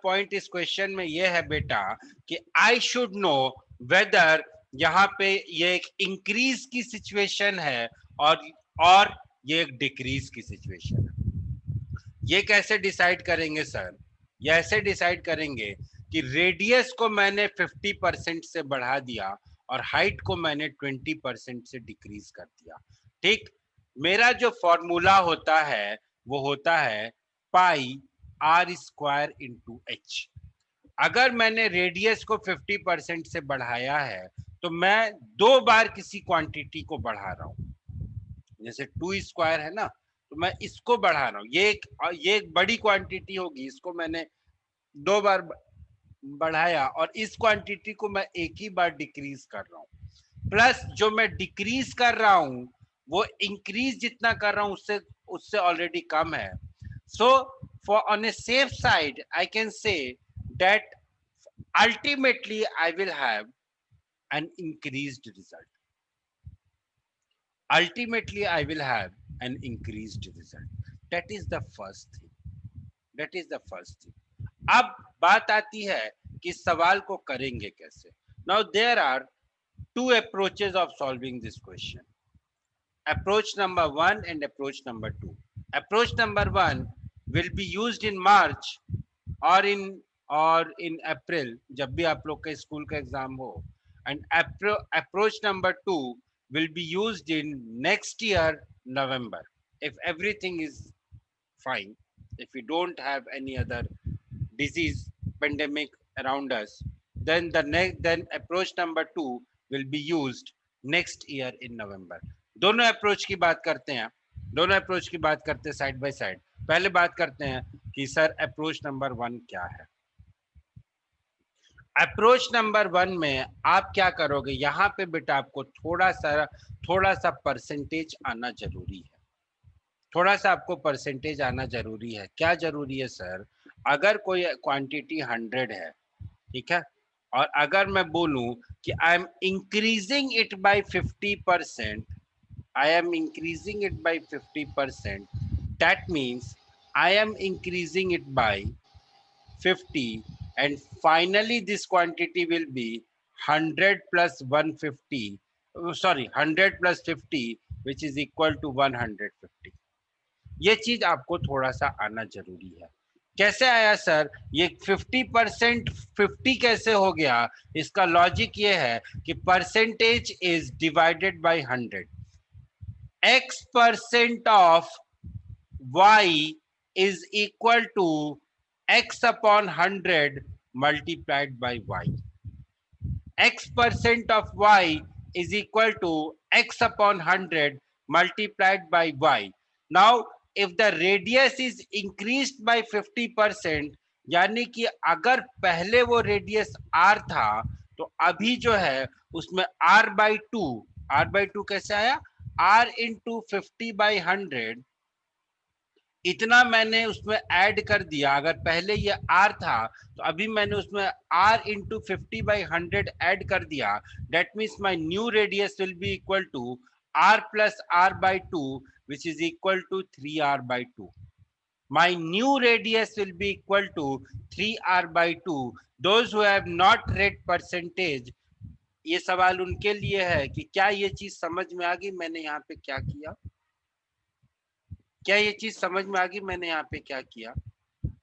Point इस question में ये है बेटा कि आई शुड नो वेदर यहाँ पे ये एक इंक्रीज की सिचुएशन है और ये एक डिक्रीज की सिचुएशन है। ये कैसे डिसाइड करेंगे सर? ये ऐसे डिसाइड करेंगे कि रेडियस को मैंने 50% से बढ़ा दिया और हाइट को मैंने 20% से डिक्रीज कर दिया। ठीक, मेरा जो फॉर्मूला होता है वो होता है पाई आर स्क्वायर इंटू एच। अगर मैंने रेडियस को 50% से बढ़ाया है तो मैं दो बार किसी क्वांटिटी को बढ़ा रहा हूं। जैसे 2 स्क्वायर है ना, तो मैं इसको बढ़ा रहा हूँ। ये एक बड़ी क्वांटिटी होगी, इसको मैंने दो बार बढ़ाया और इस क्वांटिटी को मैं एक ही बार डिक्रीज कर रहा हूँ। प्लस जो मैं डिक्रीज कर रहा हूँ वो इंक्रीज जितना कर रहा हूँ उससे उससे ऑलरेडी कम है। So for on a safe side I can say that ultimately I will have an increased result. Ultimately I will have an increased result. That is the first thing. That is the first thing. अब बात आती है कि सवाल को करेंगे कैसे. Now there are two approaches of solving this question. Approach number 1 and approach number 2. Approach number 1 will be used in March और इन अप्रैल, जब भी आप लोग का स्कूल का एग्जाम हो. And approach number 2 will be used in next year November if everything is fine, if we don't have any other disease pandemic around us, then approach number 2 will be used next year in November. दोनों approach की बात करते हैं, दोनों approach की बात करते हैं साइड बाय साइड. पहले बात करते हैं कि सर अप्रोच नंबर 1 क्या है. अप्रोच नंबर 1 में आप क्या करोगे, यहाँ पे बेटा आपको थोड़ा सा परसेंटेज आना जरूरी है. थोड़ा सा आपको परसेंटेज आना जरूरी है. क्या जरूरी है सर? अगर कोई क्वांटिटी 100 है, ठीक है, और अगर मैं बोलूं कि I am increasing it by 50%, I am increasing it by 50%, that means I am increasing it by 50 and finally this quantity will be 100 plus 150, sorry 100 plus 50 which is equal to 150. ये चीज आपको थोड़ा सा आना जरूरी है. कैसे आया सर ये 50%? 50 कैसे हो गया? इसका लॉजिक ये है कि percentage is divided by 100. x% of y is equal to x upon 100 multiplied by y. x% of y is equal to x upon 100 multiplied by y. Now if the radius is increased by 50%, यानी कि अगर पहले वो radius r था तो अभी जो है उसमें r/2 कैसे आया? r into 50/100 इतना मैंने उसमें ऐड कर दिया. अगर पहले ये r था तो अभी मैंने उसमें r into 50/100 ऐड कर दिया. That means my new radius will be equal to r plus r/2 which is equal to 3r/2. My new radius will be equal to 3r/2. Those who have not read percentage, ये सवाल उनके लिए है कि क्या ये चीज समझ में आ गई मैंने यहाँ पे क्या किया? क्या ये चीज समझ में आ गई मैंने यहाँ पे क्या किया?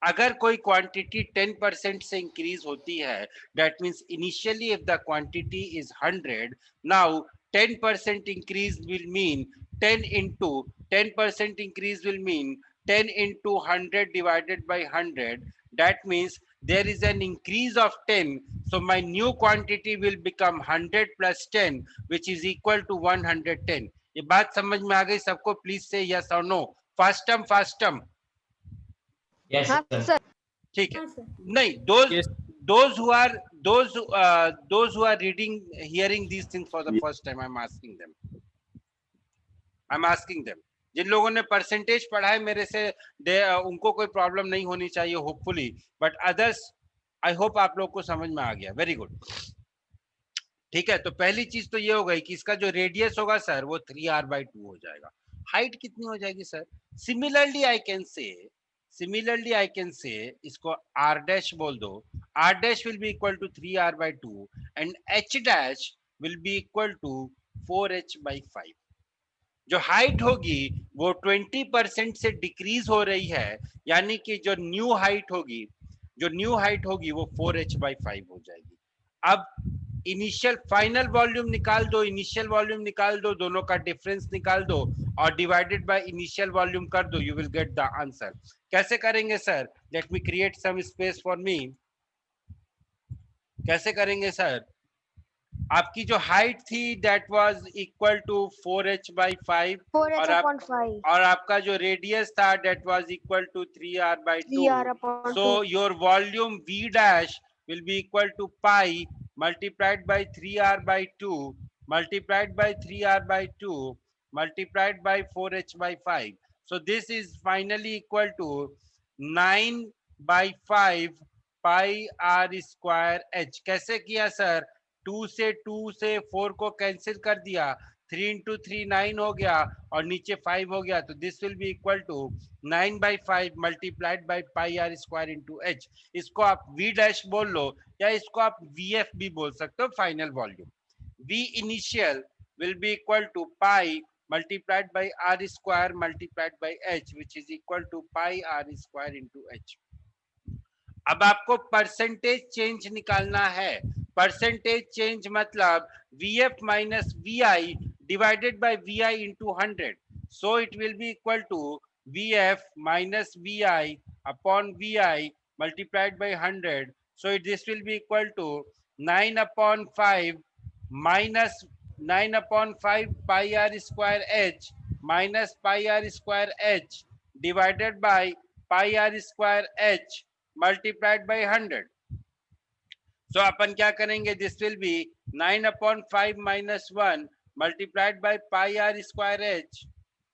अगर कोई क्वांटिटी 10% से इंक्रीज होती है, that means initially if the quantity is 100, now 10% increase will mean 10 into 10% increase will mean 10 into 100 divided by 100. That means there is an increase of 10. So my new quantity will become 100 plus 10, which is equal to 110. ये बात समझ में आ गई सबको? Please से yes और no. Fast term. Yes, हाँ sir. Sir. ठीक है. हाँ सर. नहीं, those who are reading, hearing these things for the first time, I'm asking them. जिन लोगों ने परसेंटेज पढ़ा है मेरे से, उनको कोई प्रॉब्लम नहीं होनी चाहिए hopefully, but others I hope आप लोग को समझ में आ गया. Very good. ठीक है, तो पहली चीज तो ये हो गई कि इसका जो रेडियस होगा सर वो 3r/2 हो जाएगा. हाइट कितनी हो जाएगी sir? Similarly I can say Similarly, I can say इसको r dash बोल दो. R dash will be equal to 3r by 2 and h dash will be equal to 4h by 5. जो हाइट होगी वो 20% से डिक्रीज हो रही है, यानी कि जो न्यू हाइट होगी वो 4h/5 हो जाएगी. अब इनिशियल फाइनल वॉल्यूम निकाल दो, इनिशियल वॉल्यूम निकाल दो, दोनों का डिफरेंस निकाल दो और डिवाइडेड बाय इनिशियल वॉल्यूम कर दो, you will get the answer. कैसे करेंगे sir? Let me create some space for me. कैसे करेंगे सर? आपकी जो हाइट थी that was equal to 4h/5 4h और आप upon 5. और आपका जो रेडियस था that was equal to 3r/2. 3r upon So 2. your volume V dash will be equal to pi multiplied by 3r/2 multiplied by 3r/2 multiplied by 4h/5. So this is finally equal to 9/5 pi r square h. कैसे किया sir? 2 से 4 को cancel कर दिया, 3 into 3 9 हो गया और नीचे 5 हो गया, तो this will be equal to 9/5 multiplied by pi R square into H. इसको आप v डैश बोल लो या इसको आप vf भी बोल सकते हो, final volume. v initial will be equal to pi multiplied by r square multiplied by h which is equal to pi r square into h. अब आपको परसेंटेज चेंज निकालना है. परसेंटेज चेंज मतलब vf minus vi divided by vi into 100. So it will be equal to vf minus vi upon vi multiplied by 100. So this will be equal to 9/5 minus 9/5 pi r square h minus pi r square h divided by pi r square h multiplied by 100. So अपन क्या करेंगे? This will be 9/5 minus 1 multiplied by pi r square h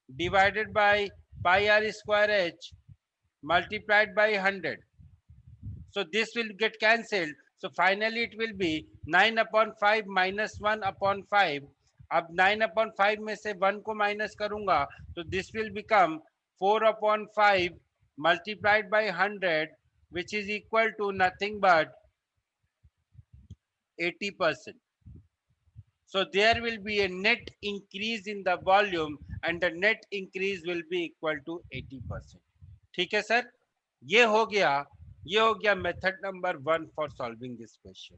divided by pi r square h multiplied by 100. So this will get cancelled. So finally it will be 9/5 minus 1/5. अब 9/5 में से 1 को minus करूंगा तो this will become 4/5 multiplied by 100 which is equal to nothing but 80%. So there will be a net increase in the volume and the net increase will be equal to 80%. ठीक है sir? ये हो गया method number 1 for solving this question.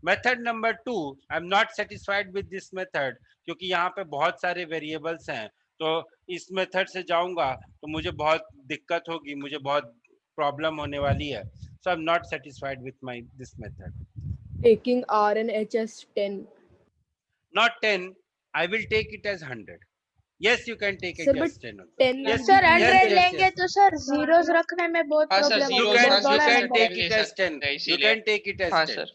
Method number 2, I am not satisfied with this method क्योंकि यहाँ पे बहुत सारे variables हैं, तो इस मेथड से जाऊंगा तो मुझे बहुत दिक्कत होगी, मुझे बहुत प्रॉब्लम होने वाली है. So I am not satisfied with this method. Taking R and H as 10. Not 10, I will take it as 100. Yes, you can take it Sir, as but 10. ten Yes, sir yes, 100 yes, लेंगे yes. तो sir zeros रखने में बहुत हाँ sir, problem You zeros can, रख you सकते can हैं, take ले it as सकते 10. हैं, You इसीलिए। can take it as हाँ 10. Sir,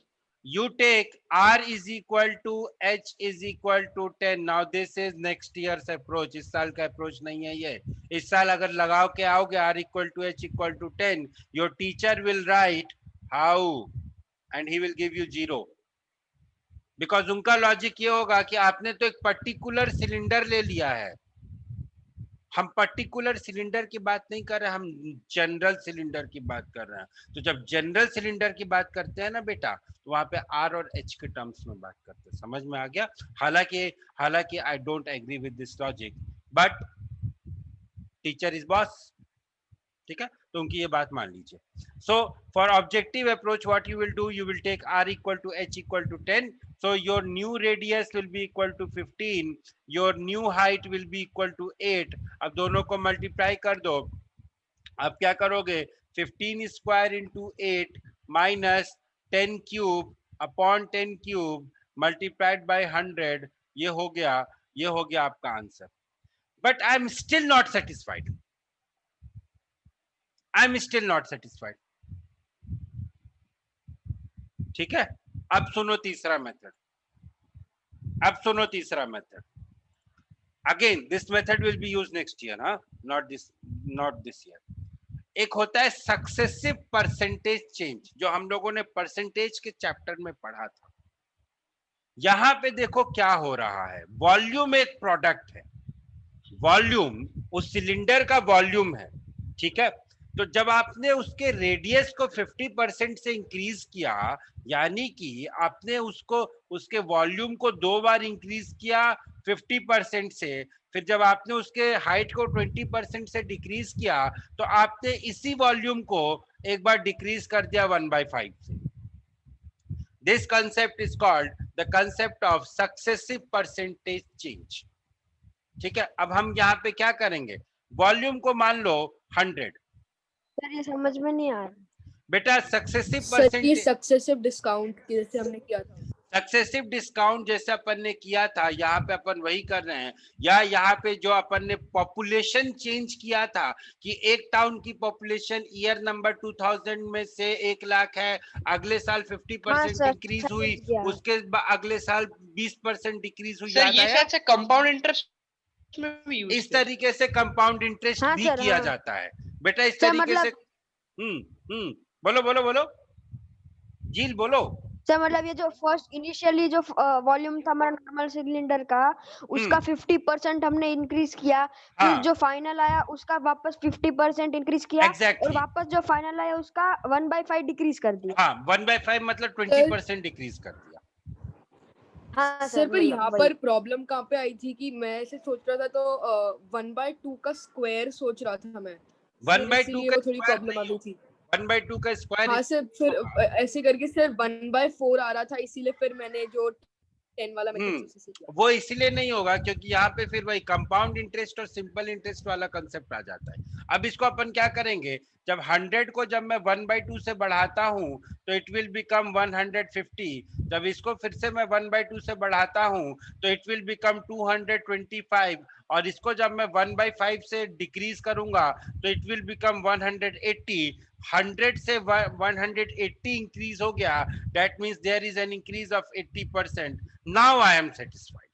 You take R is equal to H is equal to 10. Now this is next year's approach. इस साल का approach नहीं है ये. इस साल अगर लगाओ के आओगे R equal to H equal to 10, your teacher will write how and he will give you 0. Because उनका लॉजिक ये होगा कि आपने तो एक पर्टिकुलर सिलेंडर ले लिया है. हम पर्टिकुलर सिलेंडर की बात नहीं कर रहे, हम जनरल सिलेंडर की बात कर रहे हैं. तो जब जनरल सिलेंडर की बात करते हैं ना बेटा, तो वहां पे आर और एच के टर्म्स में बात करते हैं. समझ में आ गया? हालांकि I don't agree with this logic, but teacher is boss. ठीक है, तो उनकी ये बात मान लीजिए. So for objective approach what you will do, you will take r equal to h equal to 10. So your new radius will be equal to 15, your new height will be equal to 8. अब दोनों को multiply कर दो. अब क्या करोगे? 15 square into 8 minus 10 cube upon 10 cube multiplied by 100. ये हो गया आपका answer. But I am still not satisfied. ठीक है, अब सुनो तीसरा method. Again this method will be use next year, हाँ, नॉट दिस ईयर. एक होता है सक्सेसिव परसेंटेज चेंज, जो हम लोगों ने परसेंटेज के चैप्टर में पढ़ा था. यहां पे देखो क्या हो रहा है. वॉल्यूम एक प्रोडक्ट है, वॉल्यूम उस सिलेंडर का वॉल्यूम है. ठीक है, तो जब आपने उसके रेडियस को 50% से इंक्रीज किया, यानी कि आपने उसको उसके वॉल्यूम को 2 बार इंक्रीज किया 50% से, फिर जब आपने उसके हाइट को 20% से डिक्रीज किया, तो आपने इसी वॉल्यूम को एक बार डिक्रीज कर दिया 1/5 से। This concept is called the concept of successive percentage change. ठीक है, अब हम यहाँ पे क्या करेंगे, वॉल्यूम को मान लो 100, सर ये समझ में नहीं आ रहा। बेटा सक्सेसिव सर ये परसेंटेज, सक्सेसिव डिस्काउंट जैसे हमने किया था। सक्सेसिव डिस्काउंट जैसे अपन ने किया था, यहाँ पे अपन वही कर रहे हैं। या यहाँ पे जो अपन ने पॉपुलेशन चेंज किया था कि एक टाउन की पॉपुलेशन ईयर नंबर 2000 में से 1 लाख है, अगले साल 50% सर, इंक्रीज समझ हुई, गया। उसके अगले साल 20% डिक्रीज हुई। सर याद ये आया? शायद से कंपाउंड इंटरेस्ट में भी यूज इस तरीके से कंपाउंड इंटरेस्ट हाँ भी सर, किया हाँ। जाता है बेटा, इस सर, तरीके से। मतलब बोलो बोलो बोलो जील बोलो। सर मतलब ये जो फर्स्ट इनिशियली जो वॉल्यूम था हमारा नॉर्मल सिलेंडर का, उसका 50% हमने इंक्रीज किया, फिर हाँ। जो फाइनल आया उसका वापस 50% इंक्रीज किया, Exactly. और वापस जो फाइनल आया उसका 1/5 डिक्रीज कर दिया। हाँ, 1/5 मतलब 20% डिक्रीज कर दिया। हाँ सर पर मतलब यहाँ वही। पर प्रॉब्लम कहाँ पे आई थी कि मैं ऐसे सोच रहा था, तो 1/2 का स्क्वायर सोच रहा था मैं। 1/2 इसीलिए का वो थोड़ी स्क्वायर प्रॉब्लम आ गई थी। 1/2 का स्क्वायर। हाँ सर, फिर ऐसे करके सर 1/4 आ रहा था, इसीलिए फिर मैंने जो 10 वाला मैट्रिक्स उसी से किया। वो इसलिए नहीं होगा क्योंकि यहाँ पे फिर वही कंपाउंड इंटरेस्ट और सिंपल इंटरेस्ट वाला कंसेप्ट आ जाता है। अब इसको अपन क्या करेंगे, जब 100 को जब मैं 1/2 से बढ़ाता हूँ तो इट विल बिकम 150। जब इसको फिर से मैं 1/2 से बढ़ाता हूँ तो इट विल बिकम 225, और इसको जब मैं 1/5 से डिक्रीज करूंगा तो इट विल बिकम 180। 100 से 180 इंक्रीज हो गया, that means there is an increase of 80%। Now I am satisfied.